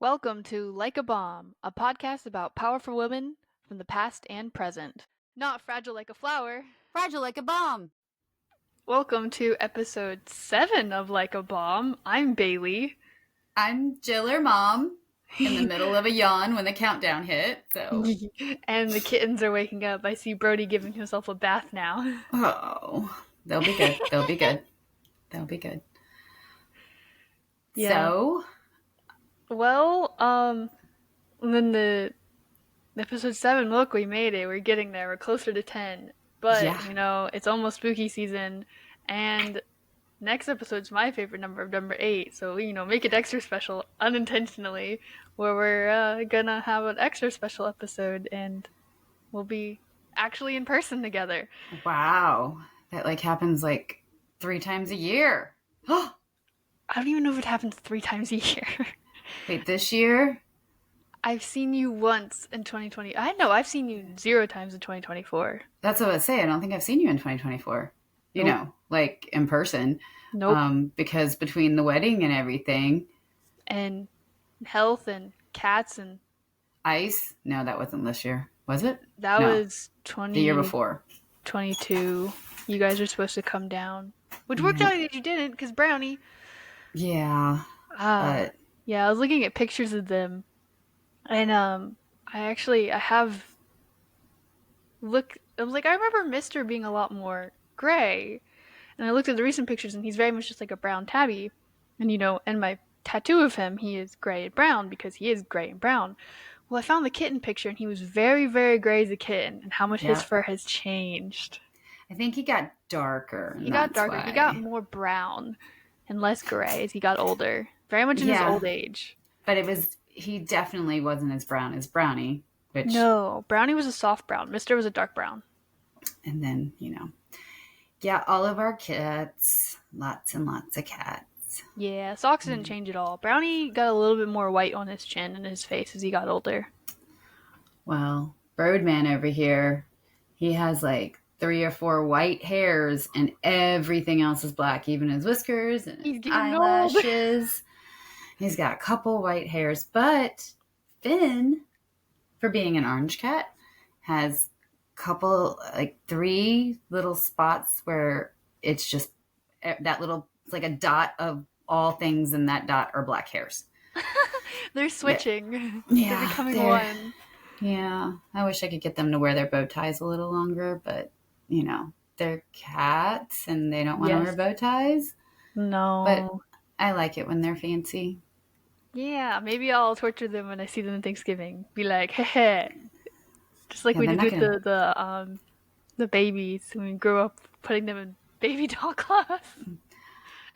Welcome to Like a Bomb, a podcast about powerful women from the past and present. Not fragile like a flower. Fragile like a bomb. Welcome to episode 7 of Like a Bomb. I'm Bailey. I'm Jill, her mom, in the middle of a yawn when the countdown hit. So, And the kittens are waking up. I see Brody giving himself a bath now. they'll be good. They'll be good. They'll be good. Yeah. So, Well, and then the episode 7, look, we made it. We're getting there. We're closer to 10. But, yeah. It's almost spooky season, and next episode's my favorite number of number 8, so, make it extra special unintentionally, where we're gonna have an extra special episode, and we'll be actually in person together. Wow. That happens 3 times a year. I don't even know if it happens 3 times a year. Wait, this year? I've seen you once in 2020. I know, I've seen you 0 times in 2024. That's what I say. I don't think I've seen you in 2024. Nope. In person. Nope. Because between the wedding and everything. And health and cats and ice? No, that wasn't this year. Was it? That No. was The year before. 22. You guys were supposed to come down. Which worked out that you didn't, because Brownie. Yeah. Yeah, I was looking at pictures of them. And I remember Mister being a lot more gray. And I looked at the recent pictures and he's very much just like a brown tabby. And and my tattoo of him, he is gray and brown because he is gray and brown. Well, I found the kitten picture and he was very, very gray as a kitten, and how much his fur has changed. I think he got darker. He got darker. He got more brown and less gray as he got older. Very much in his old age. But he definitely wasn't as brown as Brownie. No, Brownie was a soft brown. Mister was a dark brown. And then, all of our cats. Lots and lots of cats. Yeah, socks didn't change at all. Brownie got a little bit more white on his chin and his face as he got older. Well, Birdman over here, he has 3 or 4 white hairs and everything else is black, even his whiskers and his eyelashes. He's got a couple white hairs, but Finn, for being an orange cat, has couple 3 little spots where it's just that little, it's like a dot of all things, and that dot are black hairs. They're switching. Yeah. They're becoming one. Yeah. I wish I could get them to wear their bow ties a little longer, but they're cats and they don't want to wear bow ties. No. But I like it when they're fancy. Yeah, maybe I'll torture them when I see them on Thanksgiving. Be like, heh. Just like we did with the babies when we grew up putting them in baby doll clothes.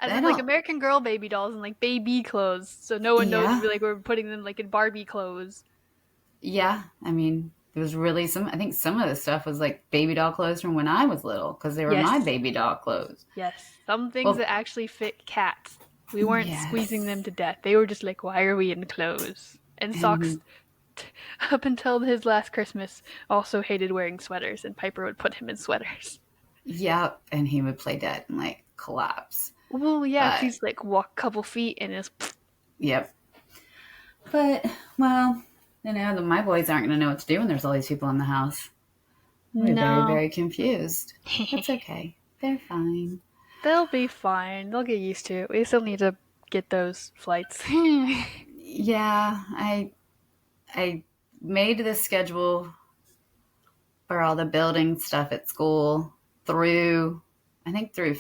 And then American Girl baby dolls and baby clothes. So no one knows we're putting them in Barbie clothes. Yeah, I mean, there was really I think some of the stuff was baby doll clothes from when I was little, because they were my baby doll clothes. Yes, some things that actually fit cats. We weren't squeezing them to death. They were just why are we in clothes? And socks, up until his last Christmas, also hated wearing sweaters, and Piper would put him in sweaters. Yep, and he would play dead and collapse. Well, yeah, he's walk a couple feet and is. Yep. But, well, my boys aren't going to know what to do when there's all these people in the house. They're very, very confused. It's okay. They're fine. They'll be fine. They'll get used to it. We still need to get those flights. Yeah, I made the schedule for all the building stuff at school through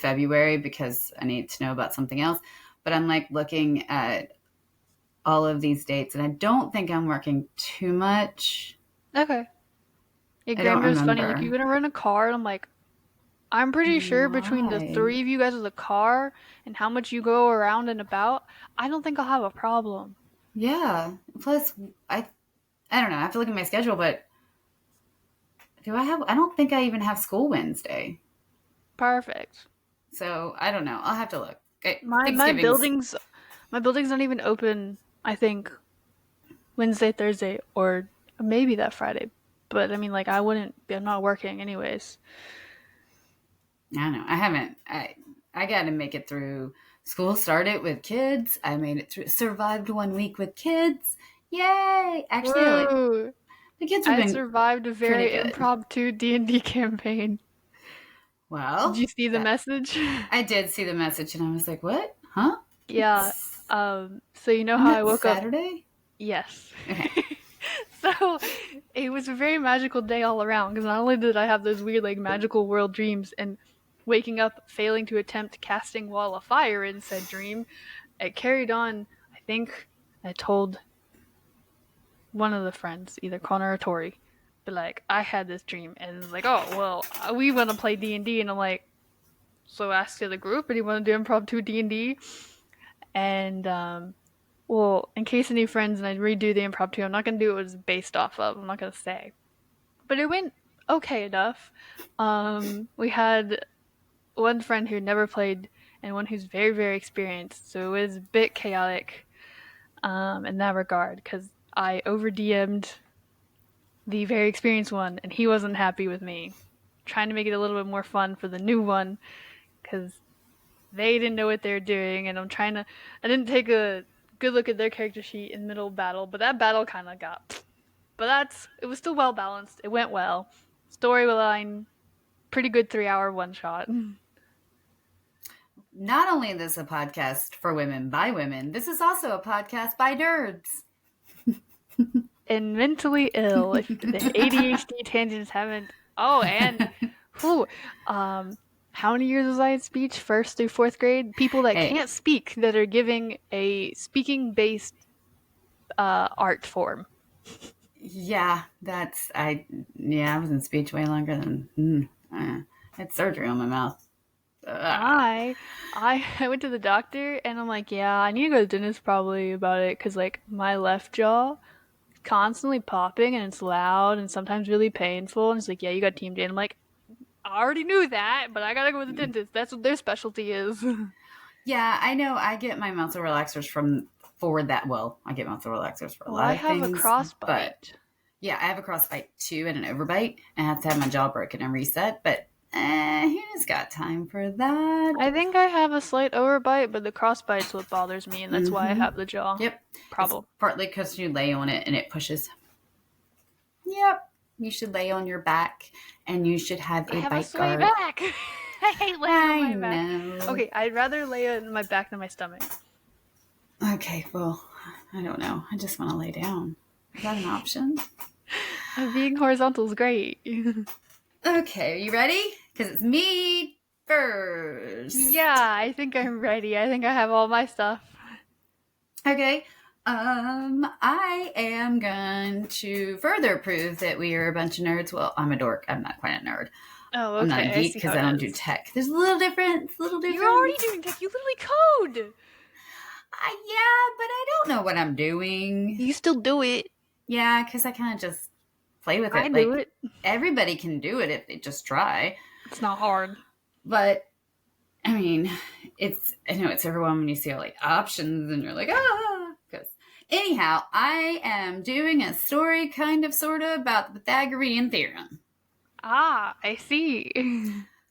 February, because I need to know about something else. But I'm looking at all of these dates, and I don't think I'm working too much. Okay. Your grandma's funny. You're going to rent a car? And I'm I'm pretty sure between the 3 of you guys with a car and how much you go around and about, I don't think I'll have a problem. Yeah. Plus, I don't know. I have to look at my schedule, but I don't think I even have school Wednesday. Perfect. So, I don't know. I'll have to look. Okay. My building's not even open, I think, Wednesday, Thursday, or maybe that Friday. But, I'm not working anyways. I don't know. I haven't. I got to make it through School started with kids. I made it through, survived 1 week with kids. Yay! Actually, the kids have I been survived a pretty very good. impromptu D&D campaign. Did Well, you see the message? I did see the message, and I was like, "What? Huh? Yeah. So you know And how I that's woke up? Saturday." Yes. Okay. So it was a very magical day all around because not only did I have those weird like magical world dreams and waking up failing to attempt casting wall of fire in said dream, it carried on. I think I told one of the friends, either Connor or Tori, but like I had this dream and it was like, oh well, we want to play D&D, and I'm like, so I asked the other group, and he want to do impromptu D&D, and well, in case any friends and I redo the impromptu, I'm not gonna do what it was based off of. I'm not gonna say, but it went okay enough. We had one friend who never played and one who's very very experienced, so it was a bit chaotic in that regard because I over DM'd the very experienced one, and he wasn't happy with me. Trying to make it a little bit more fun for the new one because they didn't know what they were doing, and I didn't take a good look at their character sheet in the middle of battle, but that battle kind of got. But it was still well balanced. It went well. Storyline, pretty good 3 hour one shot. Not only is this a podcast for women by women, this is also a podcast by nerds. And mentally ill. If the ADHD tangents haven't. Oh, and whew, how many years was I in speech? First through fourth grade. People that can't speak that are giving a speaking based art form. Yeah, I was in speech way longer than I had surgery on my mouth. I went to the doctor and I'm like, yeah, I need to go to the dentist probably about it because like my left jaw is constantly popping and it's loud and sometimes really painful. And it's like, yeah, you got teamed in. I'm like, I already knew that, but I gotta go to the dentist. That's what their specialty is. Yeah, I know. I get my muscle relaxers for that. Well, I get muscle relaxers for a lot of things. I have a crossbite. But yeah, I have a crossbite too and an overbite. I have to have my jaw broken and reset, but who's got time for that? I think I have a slight overbite, but the crossbite's what bothers me, and that's why I have the jaw problem. It's partly because you lay on it and it pushes. Yep. You should lay on your back, and you should have a bite guard. Back. I hate laying on my know. back. Okay, I'd rather lay on my back than my stomach. Okay, well, I don't know. I just want to lay down. Is that an option? Being horizontal is great. Okay, are you ready? Because it's me first. Yeah, I think I'm ready. I think I have all my stuff. Okay. I am going to further prove that we are a bunch of nerds. Well, I'm a dork. I'm not quite a nerd. Oh, okay. I'm not a geek because I don't do tech. There's a little difference. You're already doing tech. You literally code. Yeah, but I don't know what I'm doing. You still do it. Yeah, because I kind of just play with it. I do it. Everybody can do it if they just try. It's not hard. But, I mean, I know it's overwhelming when you see all like options and you're like, because anyhow, I am doing a story kind of sort of about the Pythagorean theorem. Ah, I see.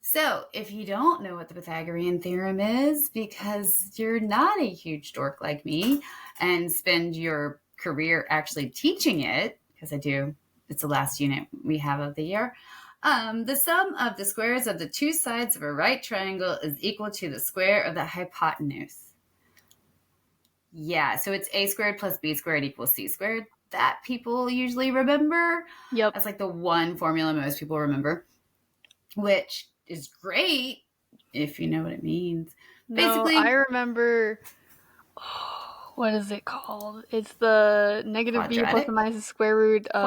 So, if you don't know what the Pythagorean theorem is, because you're not a huge dork like me and spend your career actually teaching it, because I do, it's the last unit we have of the year, the sum of the squares of the two sides of a right triangle is equal to the square of the hypotenuse. Yeah, so it's a squared plus b squared equals c squared. That people usually remember. Yep. That's like the one formula most people remember, which is great if you know what it means. No, Basically, I remember. What is it called? It's the negative b plus or minus the square root of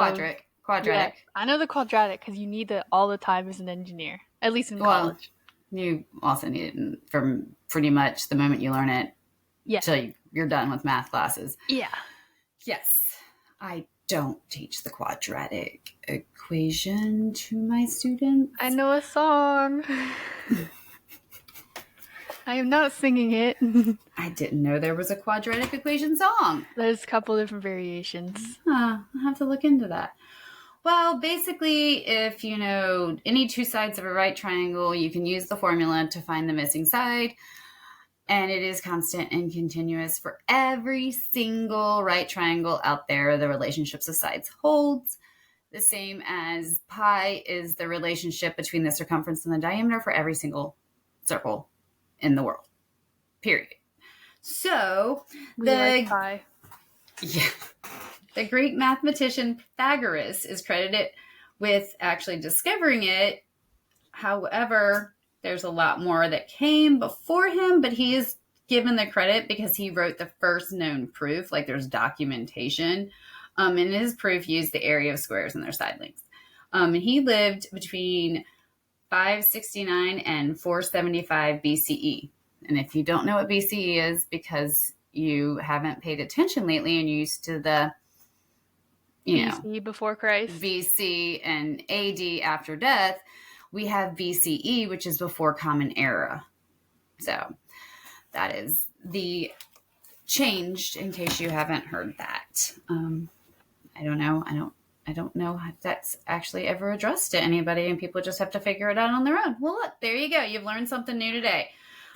quadratic. Yeah, I know the quadratic because you need it all the time as an engineer, at least in college. You also need it from pretty much the moment you learn it till you're done with math classes. Yeah. Yes. I don't teach the quadratic equation to my students. I know a song. I am not singing it. I didn't know there was a quadratic equation song. There's a couple different variations. I'll have to look into that. Well, basically, if you know any two sides of a right triangle, you can use the formula to find the missing side. And it is constant and continuous for every single right triangle out there. The relationships of sides holds. The same as pi is the relationship between the circumference and the diameter for every single circle in the world. Period. So like pi. Yeah. The Greek mathematician Pythagoras is credited with actually discovering it. However, there's a lot more that came before him, but he is given the credit because he wrote the first known proof. Like there's documentation. And his proof used the area of squares and their side lengths. He lived between 569 and 475 BCE. And if you don't know what BCE is because you haven't paid attention lately and you're used to the BC before Christ, BC and AD after death, we have BCE, which is before Common Era. So that is the changed in case you haven't heard that. I don't know. I don't know if that's actually ever addressed to anybody and people just have to figure it out on their own. Well, look, there you go. You've learned something new today.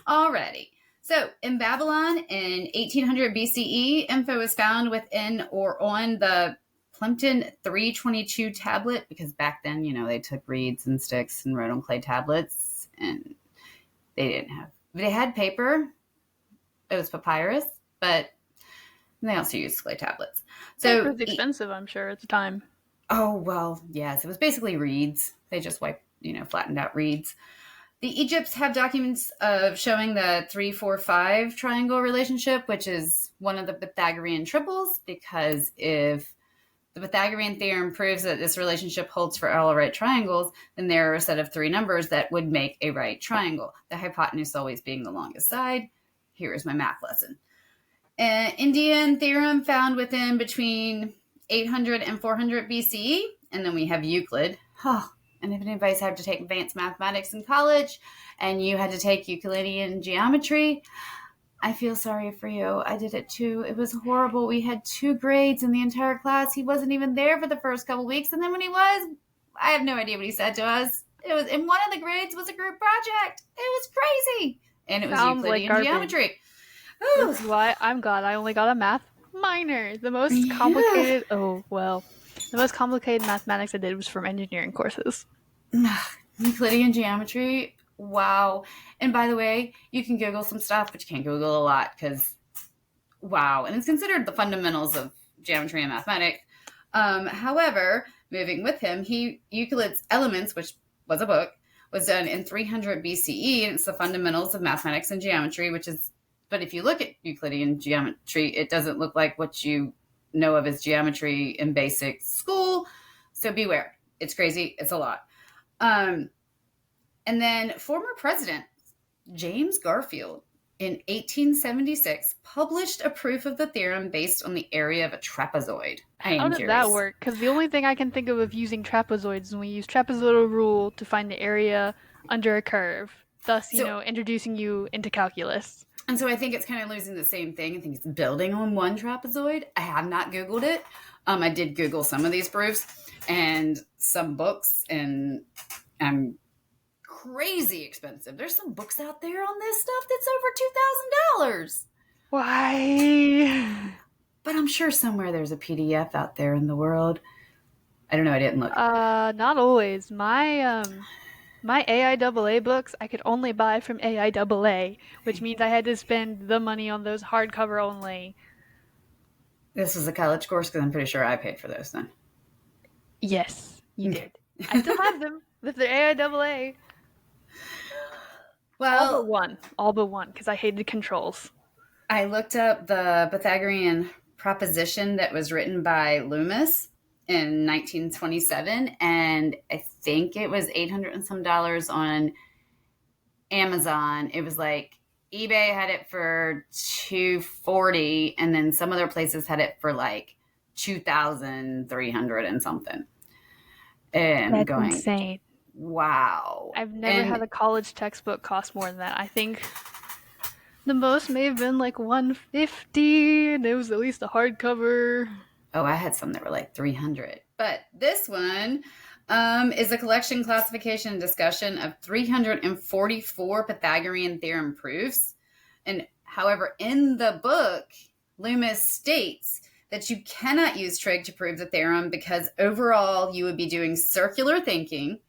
Alrighty. So in Babylon in 1800 BCE, info was found within or on the Plimpton 322 tablet, because back then, they took reeds and sticks and wrote on clay tablets, and they had paper. It was papyrus, but they also used clay tablets. So it was expensive, I'm sure, at the time. Oh, well, yes. It was basically reeds. They just flattened out reeds. The Egypts have documents of showing the 3-4-5 triangle relationship, which is one of the Pythagorean triples, because if the Pythagorean theorem proves that this relationship holds for all right triangles, then there are a set of three numbers that would make a right triangle, the hypotenuse always being the longest side. Here is my math lesson. An Indian theorem found within between 800 and 400 BCE, and then we have Euclid. And if anybody's had to take advanced mathematics in college and you had to take Euclidean geometry, I feel sorry for you. I did it too. It was horrible. We had 2 grades in the entire class. He wasn't even there for the first couple weeks, and then when he was, I have no idea what he said to us. It was in one of the grades was a group project. It was crazy, and it was Euclidean geometry. That's why I'm glad I only got a math minor. The most complicated. Oh well. The most complicated mathematics I did was from engineering courses. Euclidean geometry, wow. And by the way, you can Google some stuff, but you can't Google a lot because, wow. And it's considered the fundamentals of geometry and mathematics. However, moving with him, Euclid's Elements, which was a book, was done in 300 BCE, and it's the fundamentals of mathematics and geometry, but if you look at Euclidean geometry, it doesn't look like what you know of as geometry in basic school. So beware. It's crazy. It's a lot. And then former president James Garfield in 1876 published a proof of the theorem based on the area of a trapezoid. How did that work? Because the only thing I can think of using trapezoids is when we use trapezoidal rule to find the area under a curve, thus, introducing you into calculus. And so I think it's kind of losing the same thing. I think it's building on one trapezoid. I have not Googled it. I did Google some of these proofs and some books, and I'm crazy expensive. There's some books out there on this stuff that's over $2,000. Why? But I'm sure somewhere there's a PDF out there in the world. I don't know. I didn't look. Not always. My AIAA books I could only buy from AIAA, which means I had to spend the money on those hardcover only. This was a college course because I'm pretty sure I paid for those then. Yes, you did. I still have them with the AIAA. Well, all but one, because I hated controls. I looked up the Pythagorean proposition that was written by Loomis in 1927, and I think it was $800 and some on Amazon. It was like eBay had it for $240, and then some other places had it for like $2,300 and something. And that's insane. Wow. I've never had a college textbook cost more than that. I think the most may have been like $150, and it was at least a hardcover. Oh, I had some that were like $300. But this one is a collection, classification, and discussion of 344 Pythagorean theorem proofs. And however, in the book, Loomis states that you cannot use trig to prove the theorem because overall you would be doing circular thinking,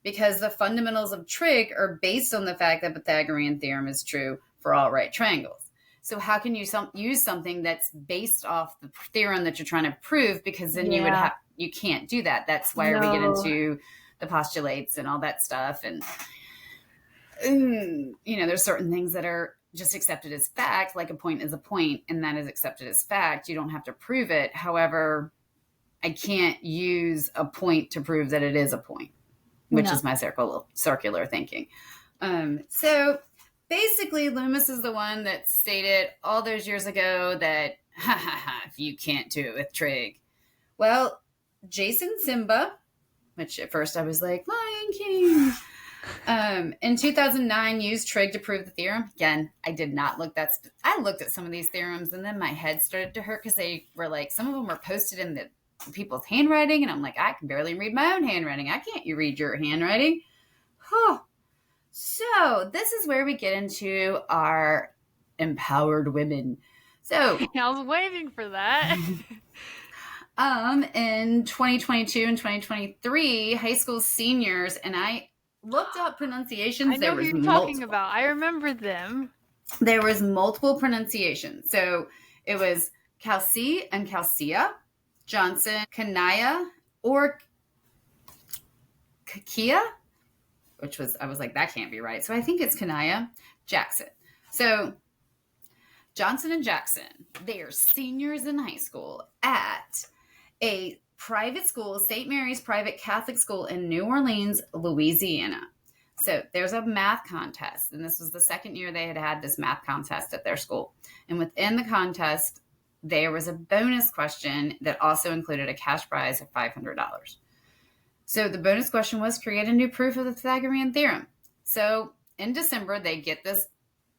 because the fundamentals of trig are based on the fact that Pythagorean theorem is true for all right triangles. So how can you use something that's based off the theorem that you're trying to prove? Because then you can't do that. That's why we get into the postulates and all that stuff. And there's certain things that are just accepted as fact, like a point is a point, and that is accepted as fact. You don't have to prove it. However, I can't use a point to prove that it is a point, which is my circular thinking. So basically, Loomis is the one that stated all those years ago that, if you can't do it with trig. Well, Jason Simba, which at first I was like, Lion King, in 2009 used trig to prove the theorem. Again, I did not look that. I looked at some of these theorems and then my head started to hurt because they were like, some of them were posted in the people's handwriting, and I'm like, I can barely read my own handwriting. I can't read your handwriting. Oh. So this is where we get into our empowered women. So I was waiting for that. In 2022 and 2023, high school seniors, and I looked up pronunciations. I know who you're talking about. I remember them. There was multiple pronunciations. So it was Kelsey and Calcia, Johnson, Kanaya, or Kakia, which was, I was like, that can't be right. So I think it's Kanaya, Jackson. So Johnson and Jackson, they are seniors in high school at a private school, St. Mary's private Catholic school in New Orleans, Louisiana. So there's a math contest, and this was the second year they had this math contest at their school. And within the contest, there was a bonus question that also included a cash prize of $500. So the bonus question was create a new proof of the Pythagorean theorem. So in December, they get this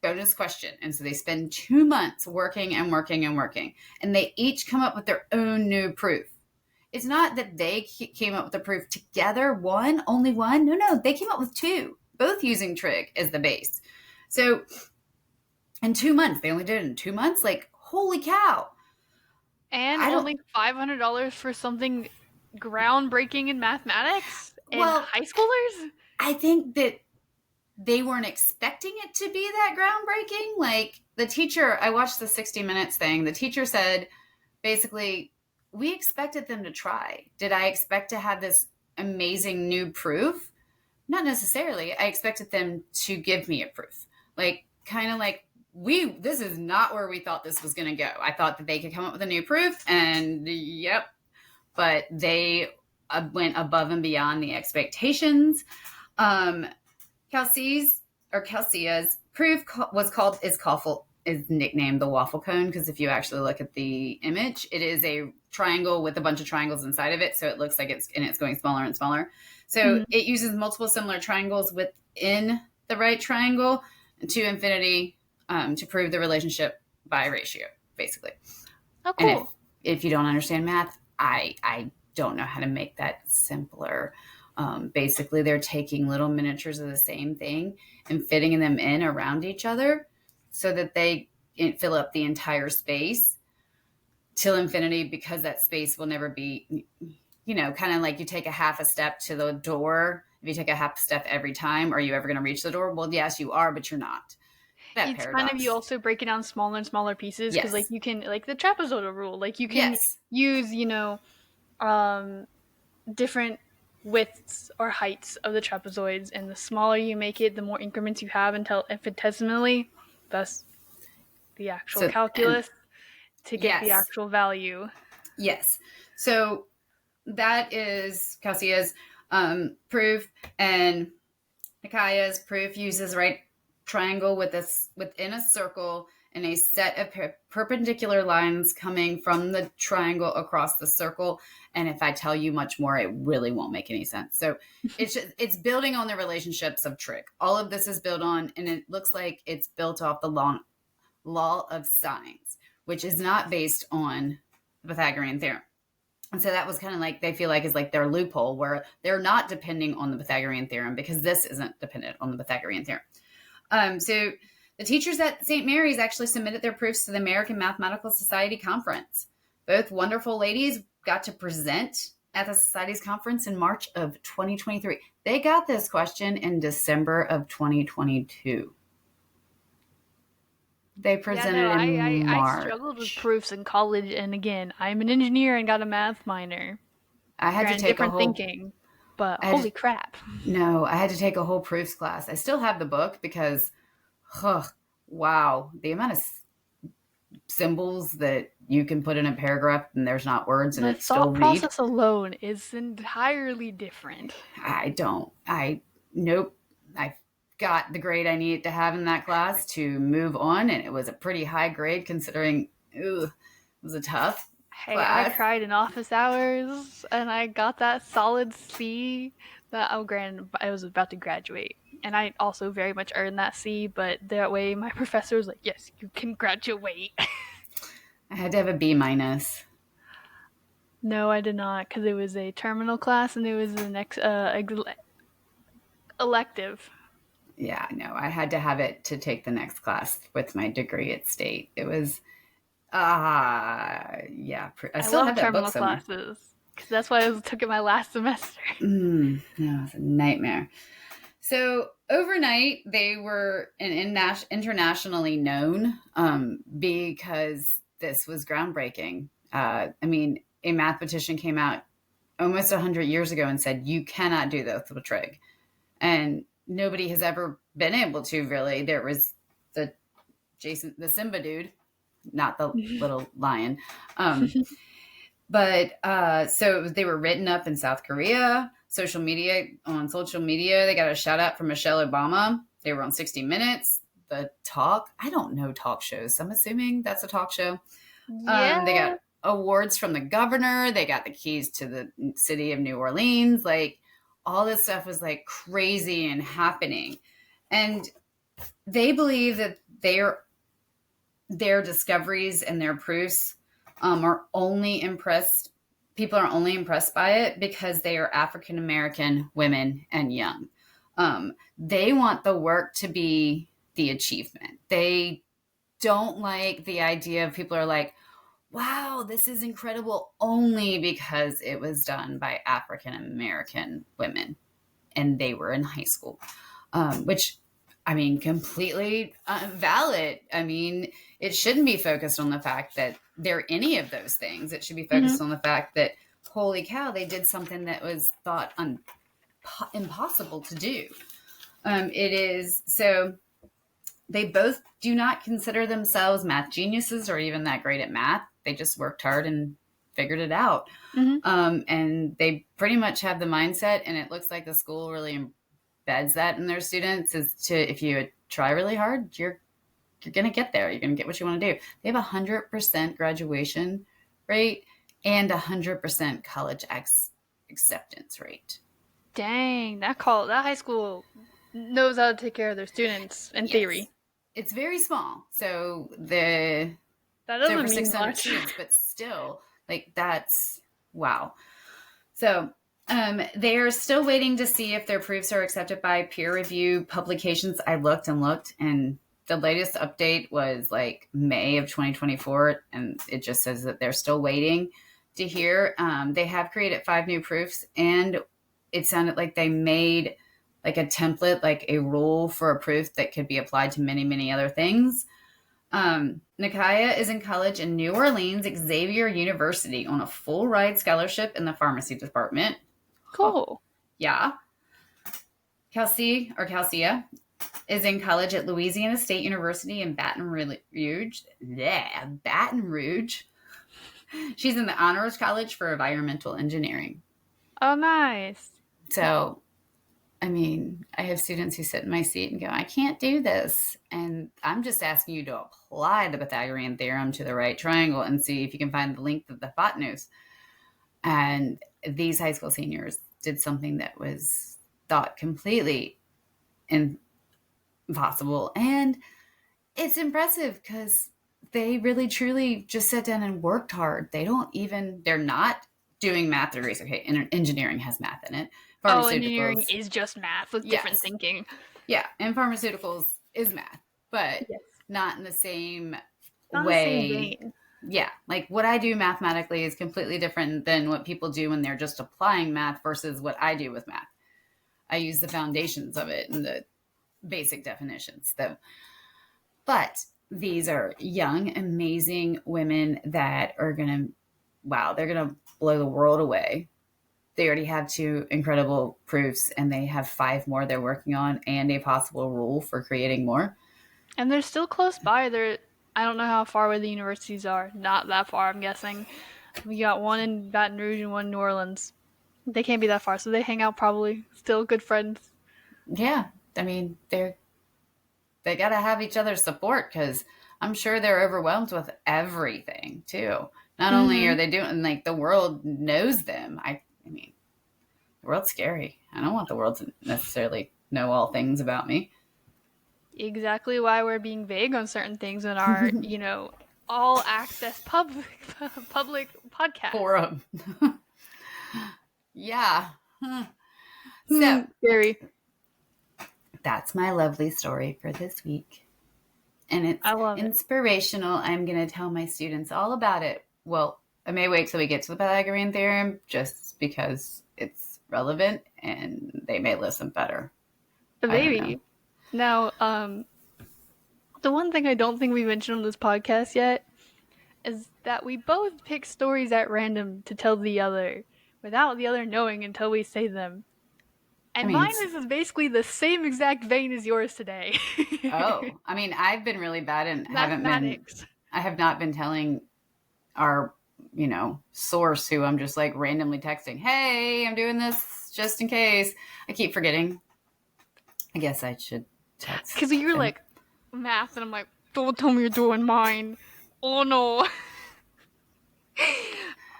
bonus question. And so they spend 2 months working and working and working. And they each come up with their own new proof. It's not that they came up with the proof together, only one. No, they came up with two, both using trig as the base. So in 2 months, they only did it in 2 months. Like, holy cow. And only $500 for something groundbreaking in mathematics and high schoolers? I think that they weren't expecting it to be that groundbreaking. Like, the teacher, I watched the 60 Minutes thing. The teacher said, basically, we expected them to try. Did I expect to have this amazing new proof? Not necessarily. I expected them to give me a proof. Like, kind of like, this is not where we thought this was going to go. I thought that they could come up with a new proof, and yep. But they went above and beyond the expectations. Calcia's proof is nicknamed the waffle cone, because if you actually look at the image, it is a triangle with a bunch of triangles inside of it. So it looks like it's going smaller and smaller. So it uses multiple similar triangles within the right triangle to infinity to prove the relationship by ratio, basically. Oh, cool. And if you don't understand math, I don't know how to make that simpler. Basically, they're taking little miniatures of the same thing and fitting them in around each other so that they fill up the entire space till infinity, because that space will never be, kind of like you take a half a step to the door. If you take a half step every time, are you ever going to reach the door? Well, yes, you are, but you're not. It's paradox. Kind of, you also break it down smaller and smaller pieces, because like you can, like the trapezoidal rule, like you can use, different widths or heights of the trapezoids, and the smaller you make it, the more increments you have until infinitesimally, thus the actual calculus to get the actual value. Yes. So that is Calcia's proof, and Nikaya's proof uses right triangle within a circle and a set of perpendicular lines coming from the triangle across the circle. And if I tell you much more, it really won't make any sense. So it's building on the relationships of trig. All of this is built on, and it looks like it's built off the law of sines, which is not based on the Pythagorean theorem. And so that was kind of like, they feel like is like their loophole, where they're not depending on the Pythagorean theorem, because this isn't dependent on the Pythagorean theorem. So The teachers at St. Mary's actually submitted their proofs to the American Mathematical Society conference. Both wonderful ladies got to present at the Society's conference in March of 2023. They got this question in December of 2022. They presented in I March. struggled with proofs in college, and again, I'm an engineer and got a math minor. I had to take different thinking, but holy crap. No, I had to take a whole proofs class. I still have the book because, wow, the amount of symbols that you can put in a paragraph and there's not words and it's still read. The thought process alone is entirely different. Nope. I got the grade I needed to have in that class to move on, and it was a pretty high grade considering it was a tough class. I cried in office hours and I got that solid C that I was about to graduate. And I also very much earned that C, but that way my professor was like, yes, you can graduate. I had to have a B minus. No, I did not, because it was a terminal class and it was the next elective. Yeah, no, I had to have it to take the next class with my degree at State. It was, yeah. I still have that book somewhere. Classes, because that's why I took it my last semester. No, it was a nightmare. So overnight, they were internationally known because this was groundbreaking. I mean, a mathematician came out almost 100 years ago and said, you cannot do this with trig. And nobody has ever been able to, really. There was the Simba dude, not the little lion. But so they were written up in South Korea. On social media, they got a shout out from Michelle Obama. They were on 60 Minutes. The Talk. I don't know talk shows. So I'm assuming that's a talk show. Yeah. They got awards from the governor. They got the keys to the city of New Orleans. Like, all this stuff was like crazy and happening. And they believe that their discoveries and their proofs are only impressed. People are only impressed by it because they are African American women and young. They want the work to be the achievement. They don't like the idea of people are like, wow, this is incredible only because it was done by African American women and they were in high school, which, I mean, completely valid. I mean, it shouldn't be focused on the fact that they're any of those things. It should be focused on the fact that, holy cow, they did something that was thought impossible to do. It is. So they both do not consider themselves math geniuses or even that great at math. They just worked hard and figured it out. And they pretty much have the mindset, and it looks like the school really embeds that in their students, is to, if you try really hard, you're going to get there. You're going to get what you want to do. They have 100% graduation rate and 100% college acceptance rate. Dang, that high school knows how to take care of their students in theory. It's very small. So that doesn't over mean 600 much. students, but still, like, that's wow. So they are still waiting to see if their proofs are accepted by peer review publications. I looked, and the latest update was like May of 2024, and it just says that they're still waiting to hear. They have created 5 new proofs, and it sounded like they made like a template, like a rule for a proof that could be applied to many, many other things. Nikaya is in college in New Orleans, Xavier University, on a full ride scholarship in the pharmacy department. Cool. Yeah. Calcia is in college at Louisiana State University in Baton Rouge. Yeah, Baton Rouge. She's in the Honors College for Environmental Engineering. Oh, nice. So, I mean, I have students who sit in my seat and go, I can't do this. And I'm just asking you to apply the Pythagorean theorem to the right triangle and see if you can find the length of the hypotenuse. And these high school seniors did something that was thought completely impossible. And it's impressive because they really, truly just sat down and worked hard. They're not doing math degrees. Okay, engineering has math in it. Engineering is just math with different thinking. Yeah, and pharmaceuticals is math. but yes. not in the same Not in the same way. vein. Yeah, like what I do mathematically is completely different than what people do when they're just applying math versus what I do with math. I use the foundations of it and the basic definitions, though. But these are young, amazing women that are they're going to blow the world away. They already have 2 incredible proofs and they have 5 more they're working on and a possible rule for creating more. And they're still close by. I don't know how far away the universities are. Not that far, I'm guessing. We got one in Baton Rouge and one in New Orleans. They can't be that far, so they hang out probably. Still good friends. Yeah, I mean, they got to have each other's support because I'm sure they're overwhelmed with everything too. Not only are they doing, like, the world knows them. I mean, the world's scary. I don't want the world to necessarily know all things about me. Exactly why we're being vague on certain things in our, all access public podcast. Forum. Yeah. So, Scary. that's my lovely story for this week. And it's inspirational. I'm going to tell my students all about it. Well, I may wait till we get to the Pythagorean theorem just because it's relevant and they may listen better. Maybe. Now, the one thing I don't think we mentioned on this podcast yet is that we both pick stories at random to tell the other without the other knowing until we say them. And mine is basically the same exact vein as yours today. Oh, I mean, I've been really bad and mathematics. I have not been telling our, source who I'm just like randomly texting, hey, I'm doing this just in case. I keep forgetting. I guess I should text. Because you're like, math, and I'm like, don't tell me you're doing mine. Oh no.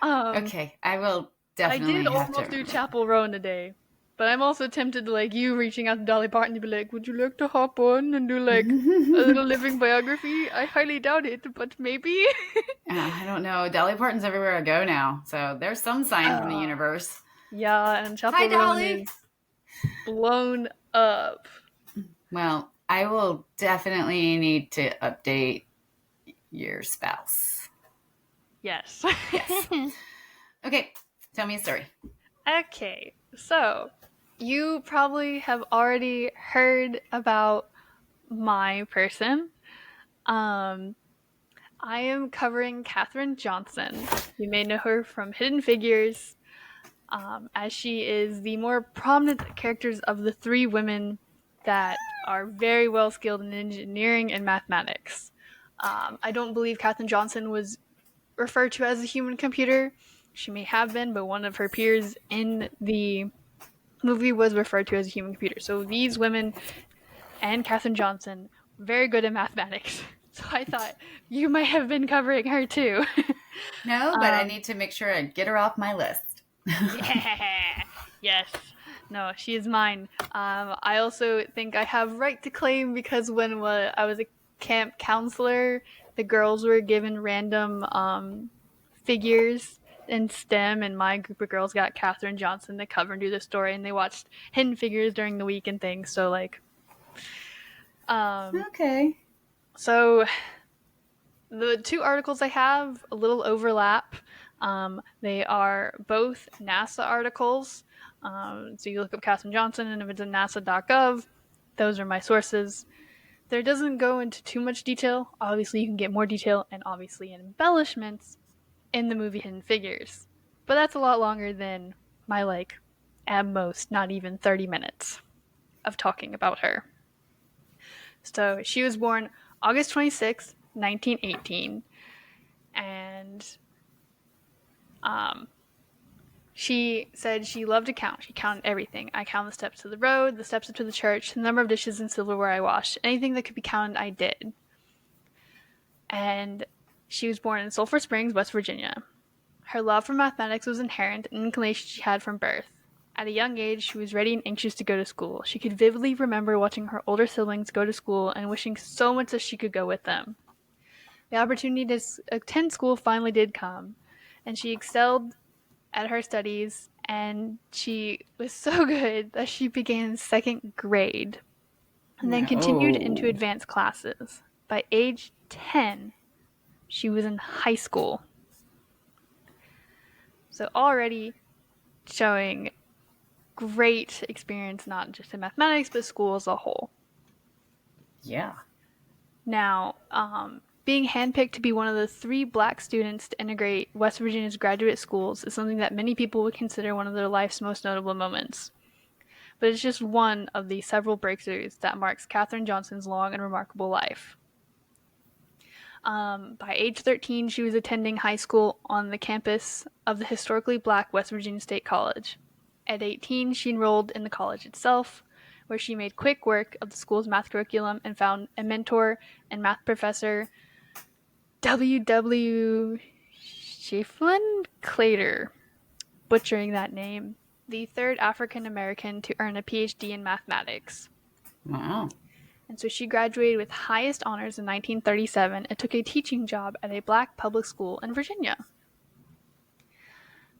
Okay, I will definitely. I did almost do Chapel Roan today. But I'm also tempted to, like, you reaching out to Dolly Parton to be like, would you like to hop on and do, like, a little living biography? I highly doubt it, but maybe. I don't know. Dolly Parton's everywhere I go now, so there's some sign from the universe. Yeah, and Chapel Roan is blown up. Well, I will definitely need to update your spouse. Yes. Yes. Okay, tell me a story. Okay, so you probably have already heard about my person. I am covering Katherine Johnson. You may know her from Hidden Figures, as she is the more prominent characters of the 3 women that are very well skilled in engineering and mathematics. I don't believe Katherine Johnson was referred to as a human computer. She may have been, but one of her peers in the movie was referred to as a human computer. So these women and Katherine Johnson were very good at mathematics. So I thought you might have been covering her too. No, but I need to make sure I get her off my list. Yeah. Yes. No, she is mine. I also think I have right to claim because when I was a camp counselor, the girls were given random figures in STEM, and my group of girls got Katherine Johnson to cover and do the story, and they watched Hidden Figures during the week and things. So, like, okay. So the 2 articles I have a little overlap. They are both NASA articles. So you look up Katherine Johnson, and if it's in nasa.gov, those are my sources. There doesn't go into too much detail. Obviously, you can get more detail and obviously embellishments in the movie Hidden Figures. But that's a lot longer than my, like, at most, not even 30 minutes of talking about her. So she was born August 26th, 1918. And she said she loved to count. She counted everything. I counted the steps to the road, the steps up to the church, the number of dishes and silverware I washed. Anything that could be counted, I did. And she was born in Sulphur Springs, West Virginia. Her love for mathematics was inherent, an inclination she had from birth. At a young age, she was ready and anxious to go to school. She could vividly remember watching her older siblings go to school and wishing so much that she could go with them. The opportunity to attend school finally did come, and she excelled at her studies, and she was so good that she began 2nd grade. and then continued into Oh. advanced classes. By age 10, she was in high school. So already showing great experience, not just in mathematics, but school as a whole. Yeah. Now, being handpicked to be one of the 3 black students to integrate West Virginia's graduate schools is something that many people would consider one of their life's most notable moments. But it's just one of the several breakthroughs that marks Katherine Johnson's long and remarkable life. By age 13, she was attending high school on the campus of the historically black West Virginia State College. At 18, she enrolled in the college itself, where she made quick work of the school's math curriculum and found a mentor and math professor, W.W. Schieffelin Clater, butchering that name, the 3rd African American to earn a PhD in mathematics. Wow. And so she graduated with highest honors in 1937 and took a teaching job at a black public school in Virginia.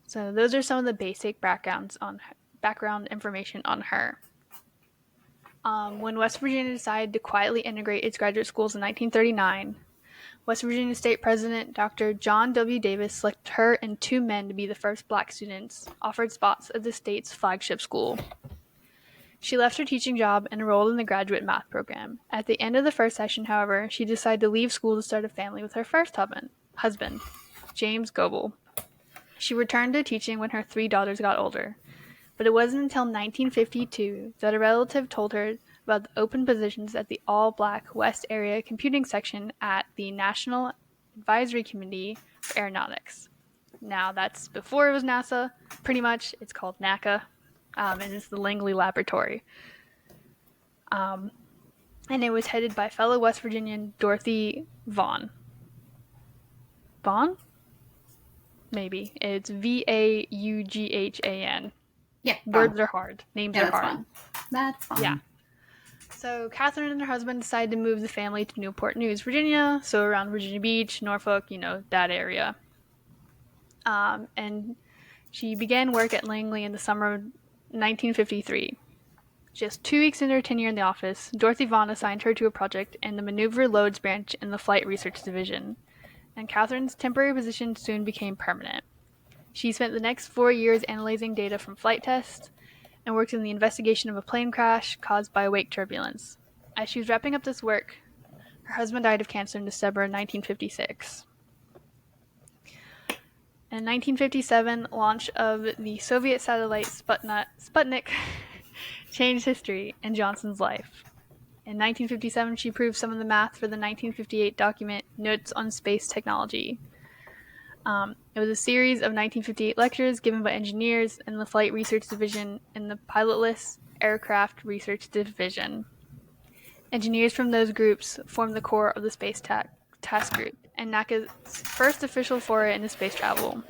So those are some of the basic background information on her. When West Virginia decided to quietly integrate its graduate schools in 1939, West Virginia State President Dr. John W. Davis selected her and 2 men to be the first black students offered spots at the state's flagship school. She left her teaching job and enrolled in the graduate math program. At the end of the first session, however, she decided to leave school to start a family with her first husband, James Goebel. She returned to teaching when her 3 daughters got older, but it wasn't until 1952 that a relative told her about the open positions at the all-black West Area Computing Section at the National Advisory Committee for Aeronautics. Now, that's before it was NASA, pretty much. It's called NACA. And it's the Langley Laboratory. And it was headed by fellow West Virginian Dorothy Vaughan. Vaughan? Maybe. It's Vaughan. Yeah. Words are hard. Names are hard. Fun. That's fun. Yeah. So Katherine and her husband decided to move the family to Newport News, Virginia, so around Virginia Beach, Norfolk, that area. And she began work at Langley in the summer of 1953. Just 2 weeks into her tenure in the office, Dorothy Vaughan assigned her to a project in the Maneuver Loads branch in the Flight Research Division, and Katherine's temporary position soon became permanent. She spent the next 4 years analyzing data from flight tests and worked in the investigation of a plane crash caused by wake turbulence. As she was wrapping up this work, her husband died of cancer in December 1956. In 1957, launch of the Soviet satellite Sputnik changed history and Johnson's life. In 1957, she proved some of the math for the 1958 document Notes on Space Technology. It was a series of 1958 lectures given by engineers in the Flight Research Division and the Pilotless Aircraft Research Division. Engineers from those groups formed the core of the Space Task Group and NACA's first official foray into space travel.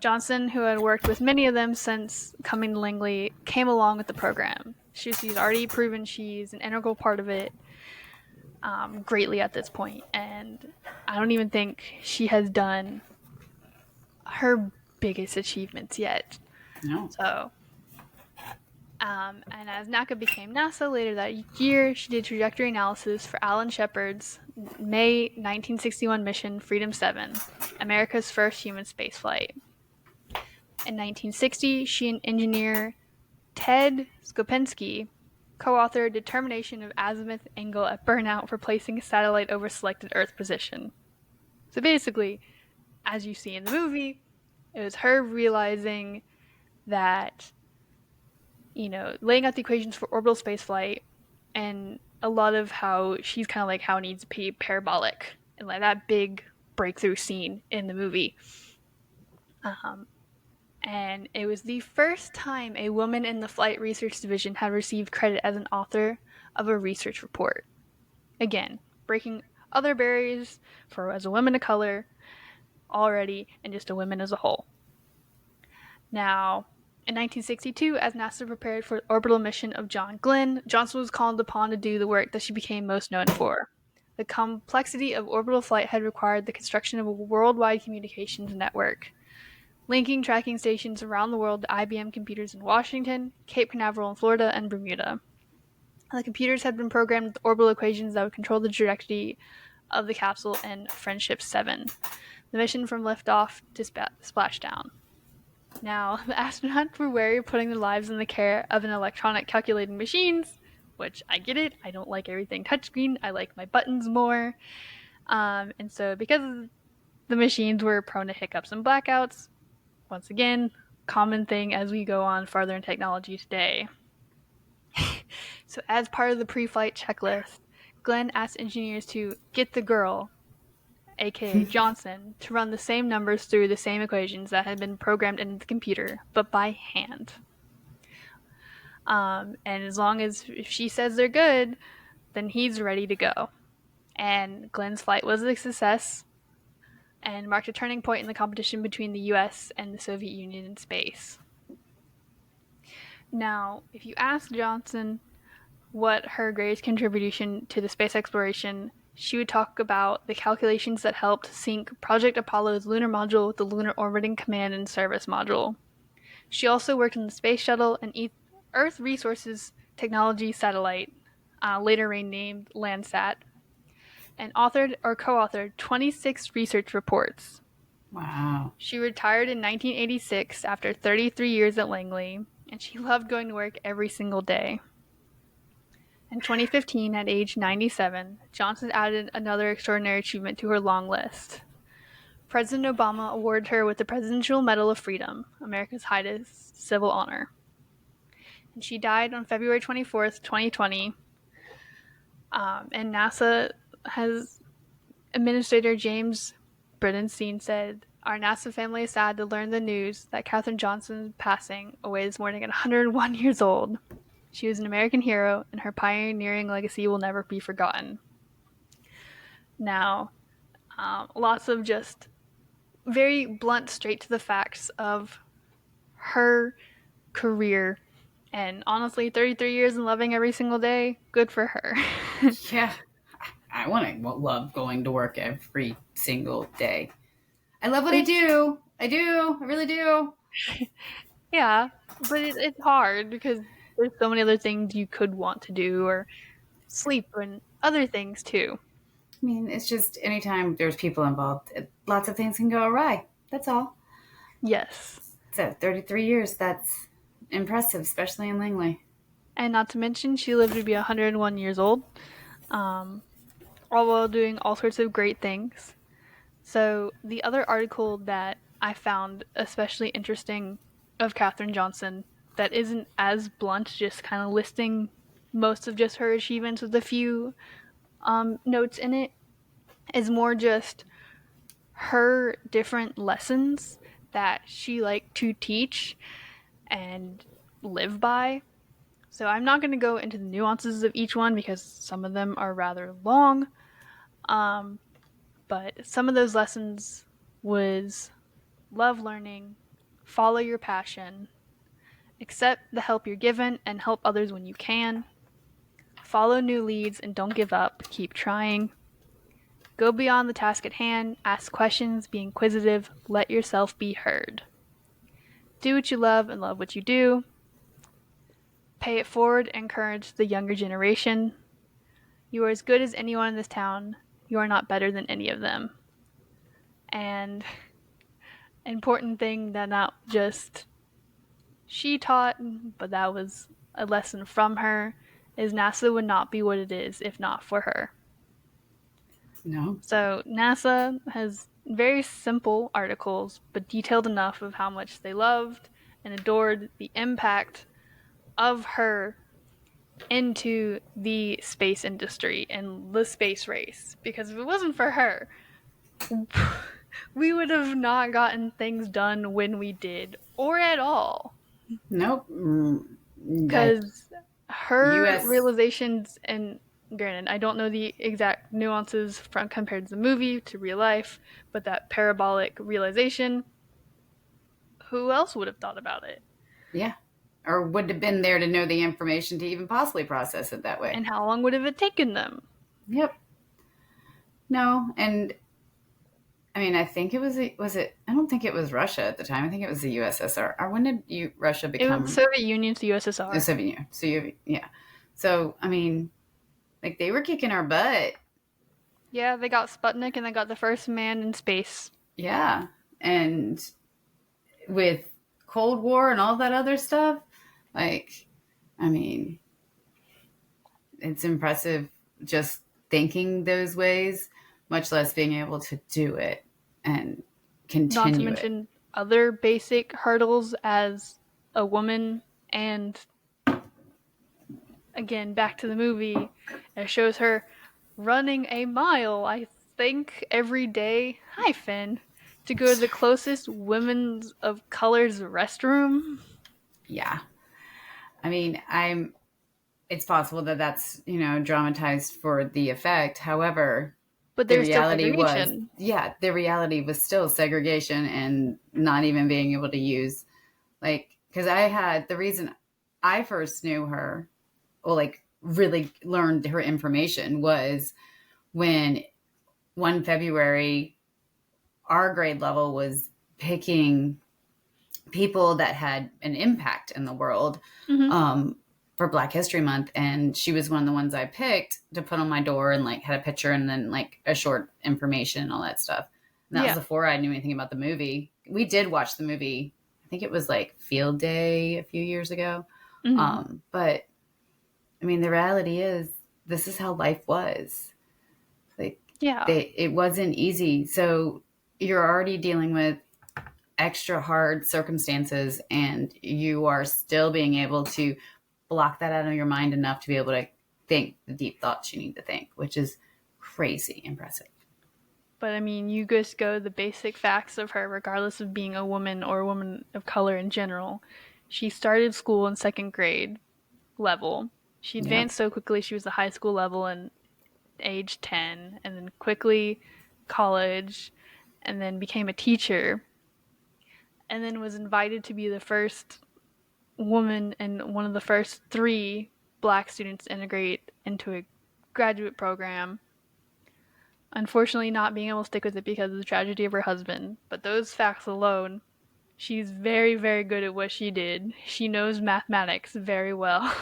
Johnson, who had worked with many of them since coming to Langley, came along with the program. She's already proven she's an integral part of it greatly at this point, and I don't even think she has done her biggest achievements yet. No. So, and as NACA became NASA later that year, she did trajectory analysis for Alan Shepard's May 1961 mission Freedom 7, America's first human spaceflight. In 1960, she and engineer Ted Skopensky co-authored Determination of Azimuth Angle at Burnout for placing a satellite over selected Earth position. So basically, as you see in the movie, it was her realizing that, laying out the equations for orbital spaceflight and a lot of how she's kind of like how it needs to be parabolic and like that big breakthrough scene in the movie. And it was the first time a woman in the Flight Research Division had received credit as an author of a research report. Again, breaking other barriers for as a woman of color already and just a woman as a whole. Now, in 1962, as NASA prepared for the orbital mission of John Glenn, Johnson was called upon to do the work that she became most known for. The complexity of orbital flight had required the construction of a worldwide communications network, linking tracking stations around the world to IBM computers in Washington, Cape Canaveral in Florida, and Bermuda. The computers had been programmed with orbital equations that would control the trajectory of the capsule in Friendship 7, the mission from liftoff to splashdown. Now, the astronauts were wary of putting their lives in the care of an electronic calculating machines, which I get it. I don't like everything touchscreen. I like my buttons more. And so, because the machines were prone to hiccups and blackouts, once again, common thing as we go on farther in technology today. So, as part of the pre-flight checklist, Glenn asked engineers to get the girl, aka Johnson, to run the same numbers through the same equations that had been programmed into the computer, but by hand. And as long as if she says they're good, then he's ready to go. And Glenn's flight was a success and marked a turning point in the competition between the US and the Soviet Union in space. Now, if you ask Johnson what her greatest contribution to the space exploration, she would talk about the calculations that helped sync Project Apollo's lunar module with the Lunar Orbiting Command and Service module. She also worked on the Space Shuttle and Earth Resources Technology Satellite, later renamed Landsat, and authored or co-authored 26 research reports. Wow. She retired in 1986 after 33 years at Langley, and she loved going to work every single day. In 2015, at age 97, Johnson added another extraordinary achievement to her long list. President Obama awarded her with the Presidential Medal of Freedom, America's highest civil honor. And she died on February 24th, 2020. And NASA Administrator James Bridenstine said, "Our NASA family is sad to learn the news that Katherine Johnson's passing away this morning at 101 years old. She was an American hero, and her pioneering legacy will never be forgotten." Now, lots of just very blunt, straight to the facts of her career. And honestly, 33 years and loving every single day, good for her. Yeah. I want to love going to work every single day. I love what I do. I really do. Yeah, but it's hard because there's so many other things you could want to do, or sleep and other things too. I mean, it's just anytime there's people involved, lots of things can go awry. That's all. Yes. So 33 years, that's impressive, especially in Langley. And not to mention, she lived to be 101 years old, all while doing all sorts of great things. So the other article that I found especially interesting of Katherine Johnson that isn't as blunt, just kind of listing most of just her achievements with a few notes in it, is more just her different lessons that she liked to teach and live by. So I'm not going to go into the nuances of each one because some of them are rather long. But some of those lessons was love learning, follow your passion, accept the help you're given and help others when you can, follow new leads and don't give up, keep trying, go beyond the task at hand, ask questions, be inquisitive, let yourself be heard. Do what you love and love what you do. Pay it forward, encourage the younger generation. You are as good as anyone in this town. You are not better than any of them. And important thing that not just she taught, but that was a lesson from her, is NASA would not be what it is if not for her. No. So NASA has very simple articles, but detailed enough of how much they loved and adored the impact of her into the space industry and the space race. Because if it wasn't for her, we would have not gotten things done when we did, or at all. Nope. Because her realizations, and granted, I don't know the exact nuances from compared to the movie to real life, but that parabolic realization, who else would have thought about it? Yeah. Or would have been there to know the information to even possibly process it that way. And how long would have it taken them? Yep. No, and I mean, I think it was I don't think it was Russia at the time. I think it was the USSR. Or when did Russia become? It was the Soviet Union to the USSR. The Soviet Union. So So, I mean, like, they were kicking our butt. Yeah, they got Sputnik and they got the first man in space. Yeah. And with Cold War and all that other stuff, like, I mean, it's impressive just thinking those ways, much less being able to do it and Not to continue it. mention other basic hurdles as a woman, and again, back to the movie, it shows her running a mile, I think, every day. Hi, Finn. To go to the closest women's of color's restroom. Yeah. I mean, it's possible that that's, dramatized for the effect. However, But the there's still reality was, segregation. yeah, the reality was still segregation and not even being able to use, like, because the reason I first knew her, or like really learned her information, was when one February, our grade level was picking people that had an impact in the world, Mm-hmm. for Black History Month, and she was one of the ones I picked to put on my door, and like had a picture and then like a short information and all that stuff. And that was Yeah. before I knew anything about the movie. We did watch the movie. I think it was like Field Day a few years ago. Mm-hmm. But I mean, the reality is, this is how life was. Like, Yeah. it wasn't easy. So you're already dealing with extra hard circumstances, and you are still being able to block that out of your mind enough to be able to think the deep thoughts you need to think, which is crazy impressive. But I mean, you just go the basic facts of her, regardless of being a woman or a woman of color in general. She started school in second grade level. She Yep. advanced so quickly, she was a high school level in age 10, and then quickly college, and then became a teacher, and then was invited to be the first woman and one of the first three black students to integrate into a graduate program. Unfortunately, not being able to stick with it because of the tragedy of her husband. But those facts alone, she's very, very good at what she did. She knows mathematics very well.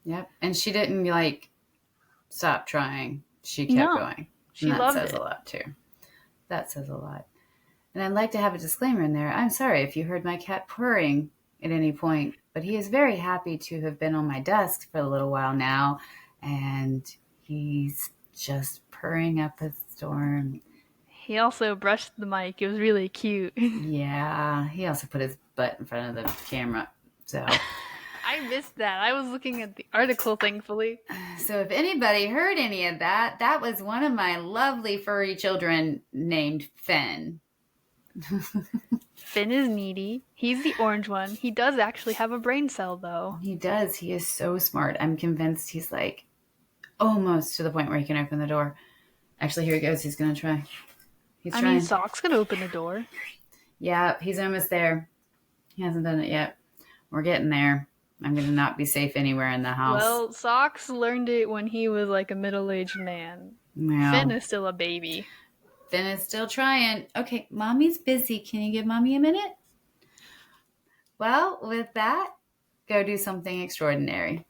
Yep. And she didn't like stop trying. She kept No, going. And she that loved says a it. lot too. That says a lot. And I'd like to have a disclaimer in there. I'm sorry if you heard my cat purring at any point, but he is very happy to have been on my desk for a little while now. And he's just purring up a storm. He also brushed the mic. It was really cute. Yeah, he also put his butt in front of the camera. So, I missed that. I was looking at the article, thankfully. so if anybody heard any of that, that was one of my lovely furry children named Finn. Finn is needy. He's the orange one. He does actually have a brain cell, though. He does. He is so smart. I'm convinced he's like almost to the point where he can open the door. Actually, here he goes. He's going to try. He's I trying. mean, Sock's gonna open the door. Yeah, he's almost there. He hasn't done it yet. We're getting there. I'm going to not be safe anywhere in the house. Well, Socks learned it when he was like a middle-aged man. Well, Finn is still a baby. Finn is still trying. Okay, mommy's busy. Can you give mommy a minute? Well, with that, go do something extraordinary.